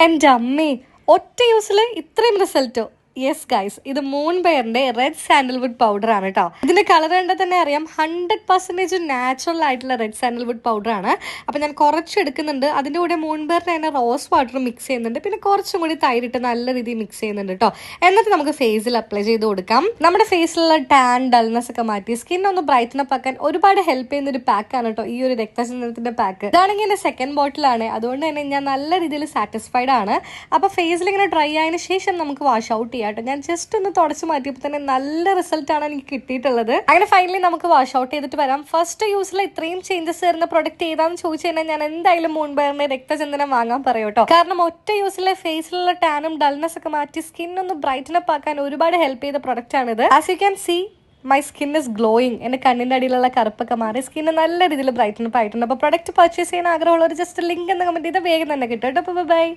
എൻ്റെ അമ്മേ, ഒറ്റ യൂസിൽ ഇത്രയും റിസൾട്ടോ? യെസ് ഗൈസ്, ഇത് മൂൺ ബെയറിന്റെ റെഡ് സാൻഡൽവുഡ് പൗഡർ ആണ് കേട്ടോ. ഇതിന്റെ കളർ കണ്ടാൽ തന്നെ അറിയാം 100% നാച്ചുറൽ ആയിട്ടുള്ള റെഡ് സാൻഡൽവുഡ് പൗഡർ ആണ്. അപ്പൊ ഞാൻ കുറച്ച് എടുക്കുന്നുണ്ട്. അതിന്റെ കൂടെ മൂൺ ബെയറിന്റെ തന്നെ റോസ് വാട്ടർ മിക്സ് ചെയ്യുന്നുണ്ട്. പിന്നെ കുറച്ചും കൂടി തൈരിട്ട് നല്ല രീതിയിൽ മിക്സ് ചെയ്യുന്നുണ്ട് കേട്ടോ. എന്നിട്ട് നമുക്ക് ഫേസിൽ അപ്ലൈ ചെയ്ത് കൊടുക്കാം. നമ്മുടെ ഫേസിലുള്ള ടാൻ ഡൾനെസ് ഒക്കെ മാറ്റി സ്കിൻ ഒന്ന് ബ്രൈറ്റൻ അപ്പ് ആക്കാൻ ഒരുപാട് ഹെൽപ്പ് ചെയ്യുന്ന ഒരു പാക്ക് ആണ് കേട്ടോ ഈ ഒരു രക്തചന്ദനത്തിന്റെ പാക്ക്. ഇതാണെങ്കിൽ എന്റെ സെക്കൻഡ് ബോട്ടിലാണ്. അതുകൊണ്ട് തന്നെ ഞാൻ നല്ല രീതിയിൽ സാറ്റിസ്ഫൈഡ് ആണ്. അപ്പൊ ഫേസിൽ ഇങ്ങനെ ഡ്രൈ ആയതിനു ശേഷം നമുക്ക് വാഷ് ഔട്ട് ചെയ്യാം. ഞാൻ ജസ്റ്റ് ഒന്ന് തുടച്ചു മാറ്റിയപ്പോൾ തന്നെ നല്ല റിസൾട്ട് ആണ് എനിക്ക് കിട്ടിയിട്ടുള്ളത്. അങ്ങനെ ഫൈനലി നമുക്ക് വാഷ് ഔട്ട് ചെയ്തിട്ട് വരാം. ഫസ്റ്റ് യൂസിൽ ഇത്രയും ചേഞ്ചസ് വരുന്ന പ്രൊഡക്റ്റ് ഏതാന്ന് ചോദിച്ചു കഴിഞ്ഞാൽ ഞാൻ എന്തായാലും മൂൺ ബെയറിന്റെ രക്തചന്ദനം വാങ്ങാൻ പറയും കേട്ടോ. കാരണം ഒറ്റ യൂസിലെ ഫേസിലുള്ള ടാനും ഡൾനെസ് ഒക്കെ മാറ്റി സ്കിൻ ഒന്ന് ബ്രൈറ്റൻ അപ്പ് ആക്കാൻ ഒരുപാട് ഹെൽപ്പ് ചെയ്ത പ്രൊഡക്റ്റ് ആണിത്. As you can see my skin is glowing. എൻ്റെ കണ്ണിൻ്റെ അടിയിലുള്ള കറുപ്പൊക്കെ മാറി സ്കിന്ന് നല്ല രീതിയിൽ ബ്രൈറ്റൻ അപ്പ് ആയിട്ടുണ്ട്. അപ്പോൾ പ്രൊഡക്റ്റ് പർച്ചേസ് ചെയ്യാൻ ആഗ്രഹമുള്ളവർ ജസ്റ്റ് ലിങ്ക് എന്ന് കമന്റ് ചെയ്താൽ വേഗം തന്നെ കിട്ടും കേട്ടോ. ബൈ.